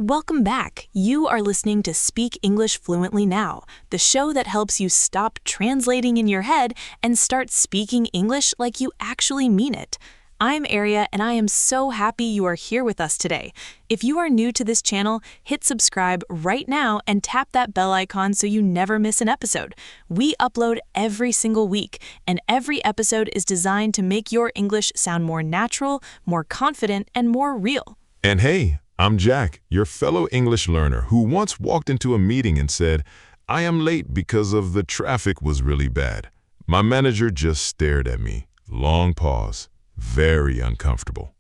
Welcome back. You are listening to Speak English Fluently Now, the show that helps you stop translating in your head and start speaking English like you actually mean it. I'm Aria, and I am so happy you are here with us today. If you are new to this channel, hit subscribe right now and tap that bell icon so you never miss an episode. We upload every single week, and every episode is designed to make your English sound more natural, more confident, and more real. And hey, I'm Jack, your fellow English learner who once walked into a meeting and said, "I am late because of the traffic was really bad." My manager just stared at me. Long pause. Very uncomfortable.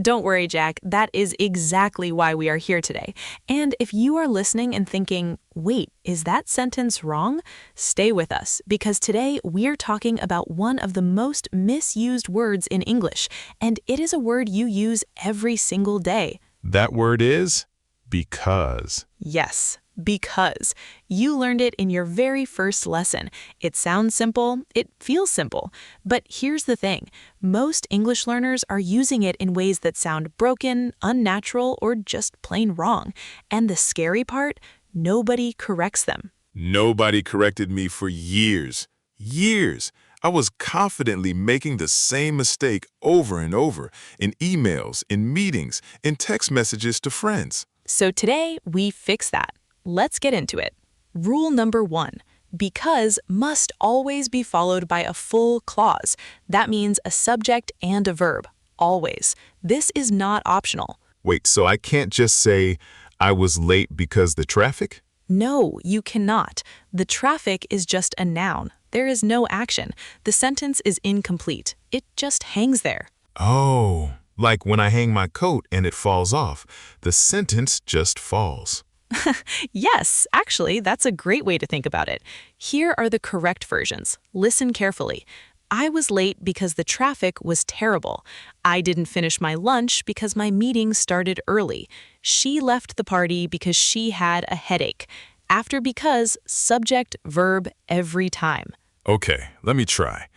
Don't worry, Jack. That is exactly why we are here today. And if you are listening and thinking, wait, is that sentence wrong? Stay with us, because today we're talking about one of the most misused words in English, and it is a word you use every single day. That word is because. Yes, because. You learned it in your very first lesson. It sounds simple, it feels simple. But here's the thing. Most English learners are using it in ways that sound broken, unnatural, or just plain wrong. And the scary part, nobody corrects them. Nobody corrected me for years. Years. I was confidently making the same mistake over and over in emails, in meetings, in text messages to friends. So today, we fix that. Let's get into it. Rule number 1. Because must always be followed by a full clause. That means a subject and a verb. Always. This is not optional. Wait, so I can't just say, "I was late because the traffic"? No, you cannot. The traffic is just a noun. There is no action. The sentence is incomplete. It just hangs there. Oh, like when I hang my coat and it falls off. The sentence just falls. Yes, actually, that's a great way to think about it. Here are the correct versions. Listen carefully. I was late because the traffic was terrible. I didn't finish my lunch because my meeting started early. She left the party because she had a headache. After because, subject, verb every time. Okay, let me try.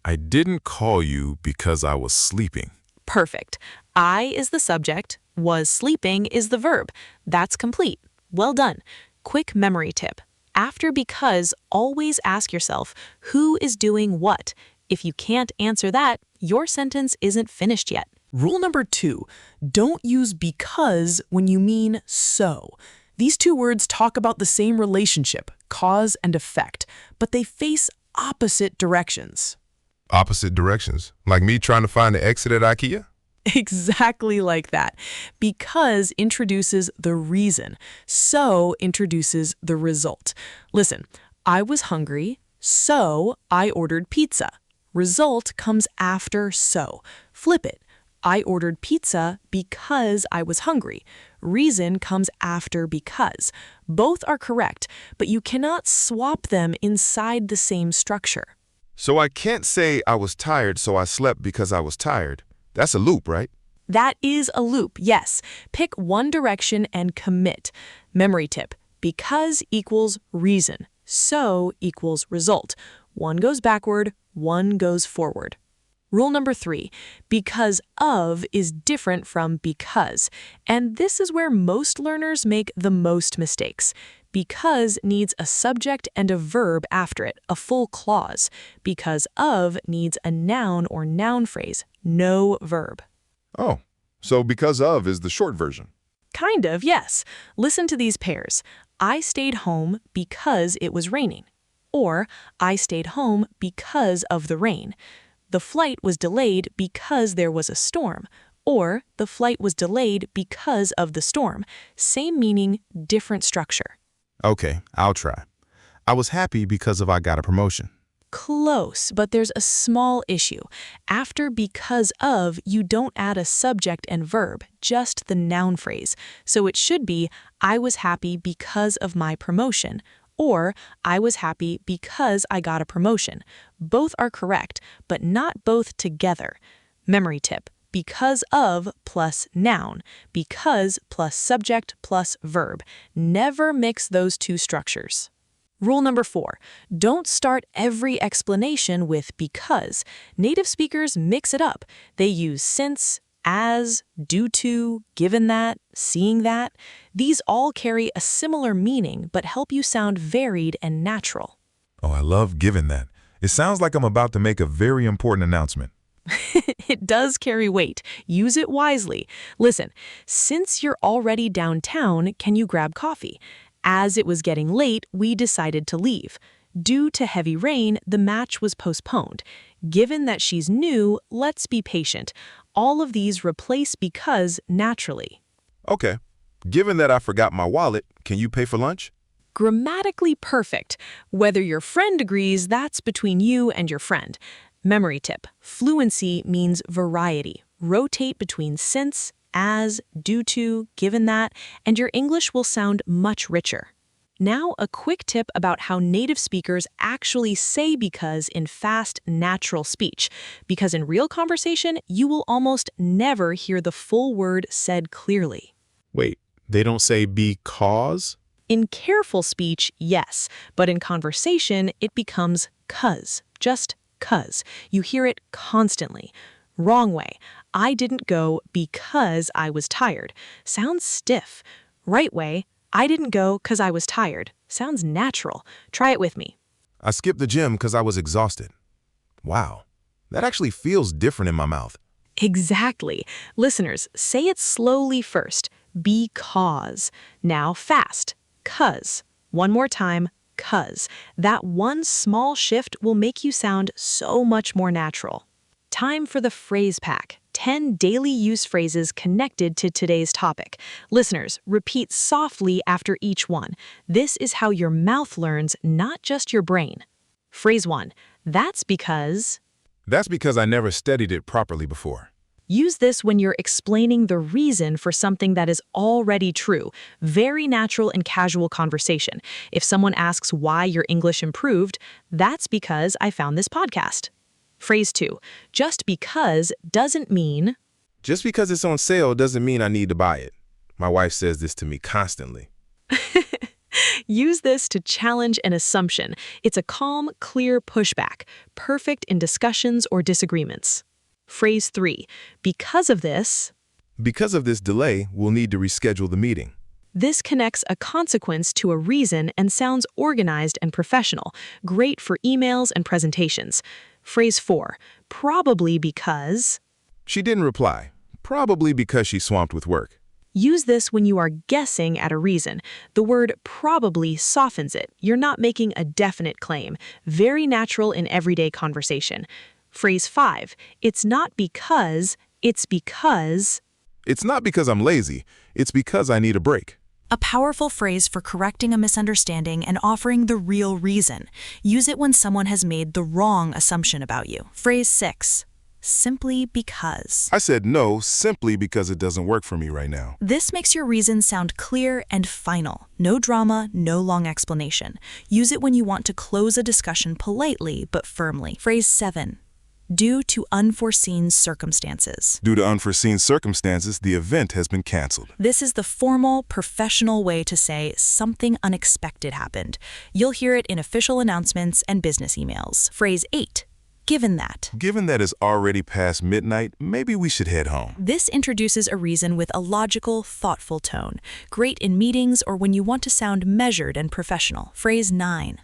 I didn't call you because I was sleeping. Perfect. I is the subject, was sleeping is the verb. That's complete. Well done. Quick memory tip. After because, always ask yourself, who is doing what? If you can't answer that, your sentence isn't finished yet. Rule number 2, don't use because when you mean so. These two words talk about the same relationship, cause and effect, but they face opposite directions. Opposite directions? Like me trying to find the exit at IKEA? Exactly like that. Because introduces the reason, so introduces the result. Listen, I was hungry, so I ordered pizza. Result comes after so. Flip it. I ordered pizza because I was hungry. Reason comes after because. Both are correct, but you cannot swap them inside the same structure. So I can't say I was tired so I slept because I was tired. That's a loop, right? That is a loop, yes. Pick one direction and commit. Memory tip. Because equals reason. So equals result. One goes backward, one goes forward. Rule number 3, because of is different from because, and this is where most learners make the most mistakes. Because needs a subject and a verb after it, a full clause. Because of needs a noun or noun phrase, no verb. Oh, so because of is the short version. Kind of, yes. Listen to these pairs. I stayed home because it was raining. Or, I stayed home because of the rain. The flight was delayed because there was a storm. Or, the flight was delayed because of the storm. Same meaning, different structure. Okay, I'll try. I was happy because I got a promotion. Close, but there's a small issue. After because of, you don't add a subject and verb, just the noun phrase. So it should be, I was happy because of my promotion. Or, I was happy because I got a promotion. Both are correct, but not both together. Memory tip. Because of plus noun. Because plus subject plus verb. Never mix those two structures. Rule number 4, don't start every explanation with because. Native speakers mix it up. They use since, As, due to, given that, seeing that, these all carry a similar meaning but help you sound varied and natural. Oh, I love given that. It sounds like I'm about to make a very important announcement. It does carry weight. Use it wisely. Listen, since you're already downtown, can you grab coffee? As it was getting late, we decided to leave. Due to heavy rain, the match was postponed. Given that she's new, let's be patient. All of these replace because naturally. Okay. Given that I forgot my wallet, can you pay for lunch? Grammatically perfect. Whether your friend agrees, that's between you and your friend. Memory tip. Fluency means variety. Rotate between since, as, due to, given that, and your English will sound much richer. Now, a quick tip about how native speakers actually say because in fast, natural speech. Because in real conversation, you will almost never hear the full word said clearly. Wait, they don't say because? In careful speech, yes, but in conversation, it becomes 'cause, just 'cause. You hear it constantly. Wrong way. I didn't go because I was tired. Sounds stiff. Right way. I didn't go 'cause I was tired. Sounds natural. Try it with me. I skipped the gym because I was exhausted. Wow, that actually feels different in my mouth. Exactly. Listeners, say it slowly first. Because. Now fast. 'Cause. One more time. 'Cause. That one small shift will make you sound so much more natural. Time for the phrase pack. 10 daily use phrases connected to today's topic. Listeners, repeat softly after each one. This is how your mouth learns, not just your brain. Phrase 1. That's because... That's because I never studied it properly before. Use this when you're explaining the reason for something that is already true. Very natural and casual conversation. If someone asks why your English improved, that's because I found this podcast. Phrase 2. Just because doesn't mean... Just because it's on sale doesn't mean I need to buy it. My wife says this to me constantly. Use this to challenge an assumption. It's a calm, clear pushback, perfect in discussions or disagreements. Phrase 3. Because of this... Because of this delay, we'll need to reschedule the meeting. This connects a consequence to a reason and sounds organized and professional, great for emails and presentations. Phrase 4. Probably because... She didn't reply, probably because she's swamped with work. Use this when you are guessing at a reason. The word probably softens it. You're not making a definite claim. Very natural in everyday conversation. Phrase 5. It's not because, it's because... It's not because I'm lazy, it's because I need a break. A powerful phrase for correcting a misunderstanding and offering the real reason. Use it when someone has made the wrong assumption about you. Phrase 6. Simply because. I said no simply because it doesn't work for me right now. This makes your reason sound clear and final. No drama, no long explanation. Use it when you want to close a discussion politely but firmly. Phrase 7. Due to unforeseen circumstances. Due to unforeseen circumstances, the event has been canceled. This is the formal, professional way to say something unexpected happened. You'll hear it in official announcements and business emails. Phrase 8. Given that. Given that it's already past midnight, maybe we should head home. This introduces a reason with a logical, thoughtful tone. Great in meetings or when you want to sound measured and professional. Phrase 9.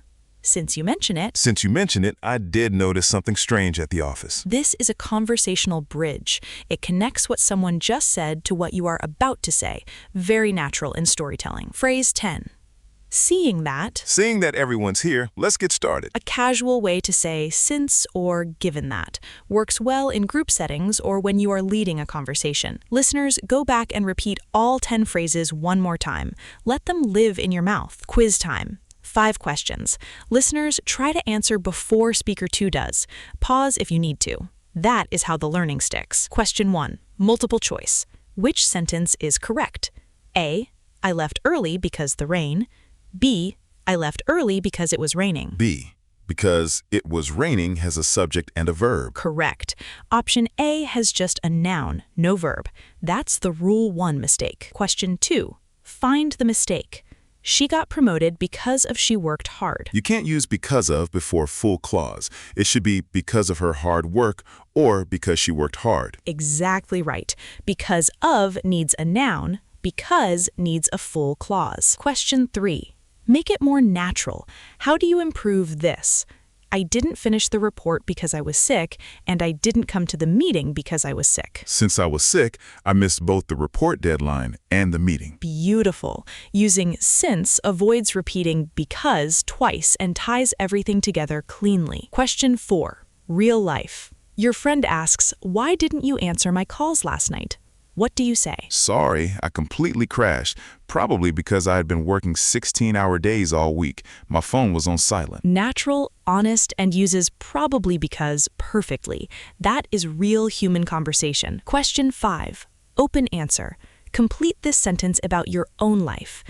Since you mention it. Since you mention it, I did notice something strange at the office. This is a conversational bridge. It connects what someone just said to what you are about to say. Very natural in storytelling. Phrase 10. Seeing that. Seeing that everyone's here, let's get started. A casual way to say since or given that. Works well in group settings or when you are leading a conversation. Listeners, go back and repeat all 10 phrases one more time. Let them live in your mouth. Quiz time. 5 questions. Listeners, try to answer before speaker 2 does. Pause if you need to. That is how the learning sticks. Question 1. Multiple choice. Which sentence is correct? A. I left early because the rain. B. I left early because it was raining. B. Because it was raining has a subject and a verb. Correct. Option A has just a noun, no verb. That's the Rule 1 mistake. Question 2. Find the mistake. She got promoted because of she worked hard. You can't use because of before full clause. It should be because of her hard work or because she worked hard. Exactly right. Because of needs a noun, because needs a full clause. Question 3. Make it more natural. How do you improve this? I didn't finish the report because I was sick, and I didn't come to the meeting because I was sick. Since I was sick, I missed both the report deadline and the meeting. Beautiful. Using since avoids repeating because twice and ties everything together cleanly. Question 4. Real life. Your friend asks, "Why didn't you answer my calls last night?" What do you say? Sorry, I completely crashed. Probably because I had been working 16-hour days all week. My phone was on silent. Natural, honest, and uses probably because perfectly. That is real human conversation. Question 5. Open answer. Complete this sentence about your own life.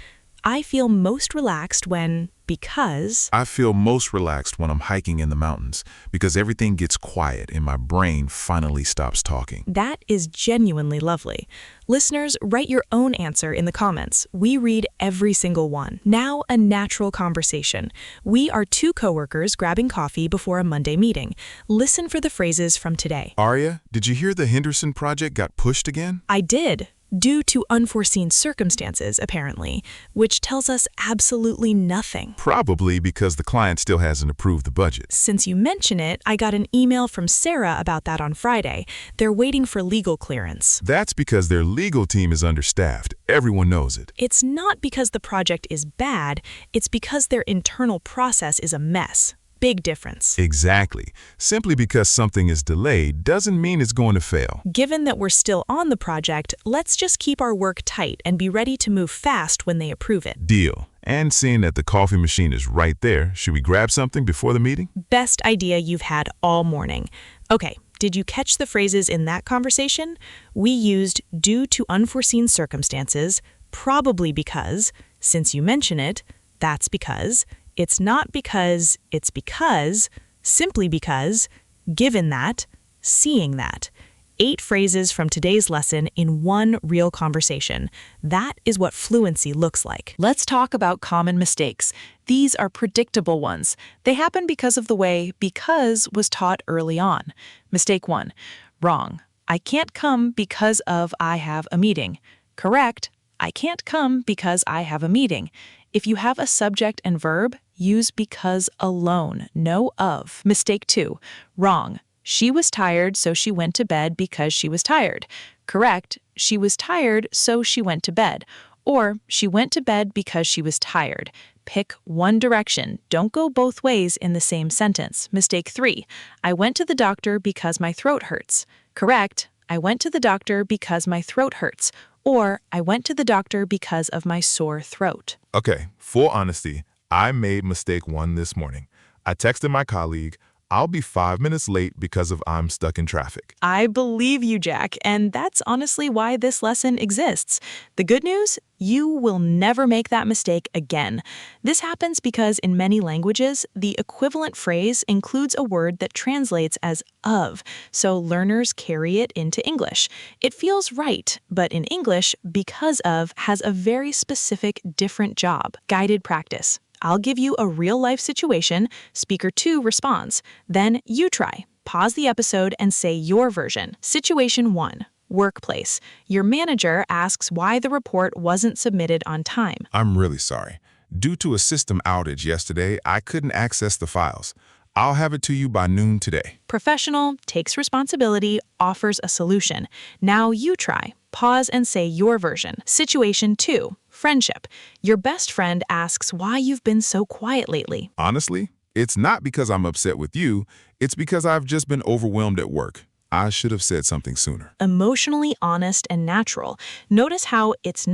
I feel most relaxed when, because... I feel most relaxed when I'm hiking in the mountains because everything gets quiet and my brain finally stops talking. That is genuinely lovely. Listeners, write your own answer in the comments. We read every single one. Now, a natural conversation. We are 2 coworkers grabbing coffee before a Monday meeting. Listen for the phrases from today. Aria, did you hear the Henderson project got pushed again? I did. Due to unforeseen circumstances, apparently, which tells us absolutely nothing. Probably because the client still hasn't approved the budget. Since you mention it, I got an email from Sarah about that on Friday. They're waiting for legal clearance. That's because their legal team is understaffed. Everyone knows it. It's not because the project is bad, it's because their internal process is a mess. Big difference. Exactly. Simply because something is delayed doesn't mean it's going to fail. Given that we're still on the project, let's just keep our work tight and be ready to move fast when they approve it. Deal. And seeing that the coffee machine is right there, should we grab something before the meeting? Best idea you've had all morning. Okay, did you catch the phrases in that conversation? We used due to unforeseen circumstances, probably because, since you mention it, that's because, it's not because, it's because, simply because, given that, seeing that. 8 phrases from today's lesson in one real conversation. That is what fluency looks like. Let's talk about common mistakes. These are predictable ones. They happen because of the way because was taught early on. Mistake 1. Wrong. I can't come because of I have a meeting. Correct. I can't come because I have a meeting. If you have a subject and verb, use because alone, no of. Mistake 2. Wrong. She was tired, so she went to bed because she was tired. Correct. She was tired, so she went to bed. Or she went to bed because she was tired. Pick one direction. Don't go both ways in the same sentence. Mistake 3. I went to the doctor because my throat hurts. Correct. I went to the doctor because my throat hurts. Or I went to the doctor because of my sore throat. Okay, full honesty, I made mistake 1 this morning. I texted my colleague, I'll be 5 minutes late because of I'm stuck in traffic. I believe you, Jack, and that's honestly why this lesson exists. The good news? You will never make that mistake again. This happens because in many languages, the equivalent phrase includes a word that translates as of, so learners carry it into English. It feels right, but in English, because of has a very specific different job. Guided practice. I'll give you a real-life situation, speaker 2 responds. Then you try. Pause the episode and say your version. Situation 1. Workplace. Your manager asks why the report wasn't submitted on time. I'm really sorry. Due to a system outage yesterday, I couldn't access the files. I'll have it to you by noon today. Professional, takes responsibility, offers a solution. Now you try. Pause and say your version. Situation 2. Friendship. Your best friend asks why you've been so quiet lately. Honestly, it's not because I'm upset with you. It's because I've just been overwhelmed at work. I should have said something sooner. Emotionally honest and natural. Notice how it's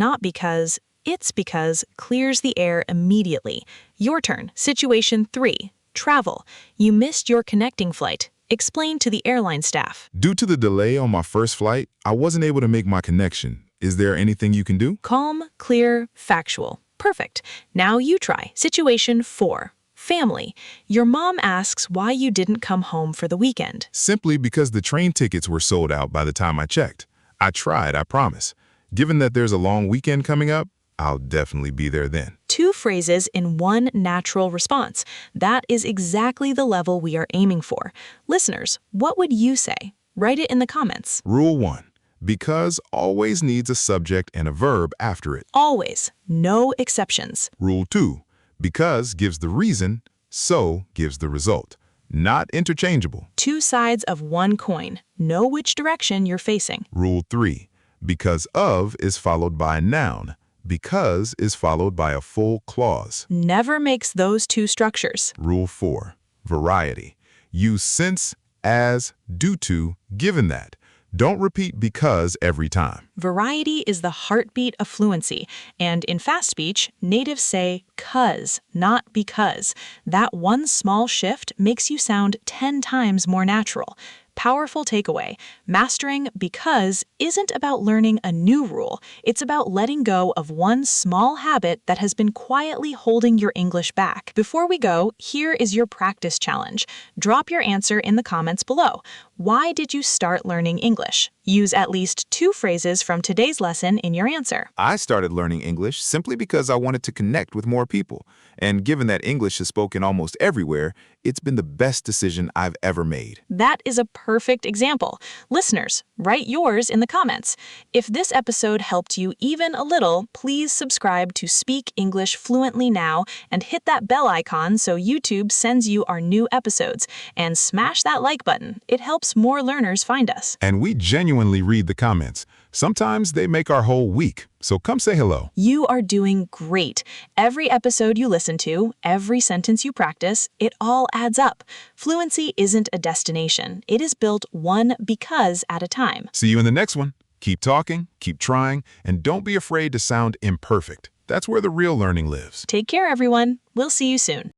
because clears the air immediately. Your turn. Situation 3. Travel. You missed your connecting flight. Explain to the airline staff. Due to the delay on my first flight, I wasn't able to make my connection. Is there anything you can do? Calm, clear, factual. Perfect. Now you try. Situation 4. Family. Your mom asks why you didn't come home for the weekend. Simply because the train tickets were sold out by the time I checked. I tried, I promise. Given that there's a long weekend coming up, I'll definitely be there then. 2 phrases in one natural response. That is exactly the level we are aiming for. Listeners, what would you say? Write it in the comments. Rule 1. Because always needs a subject and a verb after it. Always. No exceptions. Rule 2. Because gives the reason, so gives the result. Not interchangeable. 2 sides of one coin. Know which direction you're facing. Rule 3. Because of is followed by a noun. Because is followed by a full clause. Never mix those 2 structures. Rule 4. Variety. Use since, as, due to, given that. Don't repeat because every time. Variety is the heartbeat of fluency, and in fast speech, natives say "cuz," not "because." That one small shift makes you sound 10 times more natural. Powerful takeaway. Mastering because isn't about learning a new rule. It's about letting go of one small habit that has been quietly holding your English back. Before we go, here is your practice challenge. Drop your answer in the comments below. Why did you start learning English? Use at least 2 phrases from today's lesson in your answer. I started learning English simply because I wanted to connect with more people. And given that English is spoken almost everywhere, it's been the best decision I've ever made. That is a perfect example. Listeners, write yours in the comments. If this episode helped you even a little, please subscribe to Speak English Fluently Now and hit that bell icon so YouTube sends you our new episodes. And smash that like button. It helps more learners find us. And we genuinely read the comments. Sometimes they make our whole week. So come say hello. You are doing great. Every episode you listen to, every sentence you practice, it all adds up. Fluency isn't a destination. It is built one because at a time. See you in the next one. Keep talking, keep trying, and don't be afraid to sound imperfect. That's where the real learning lives. Take care, everyone. We'll see you soon.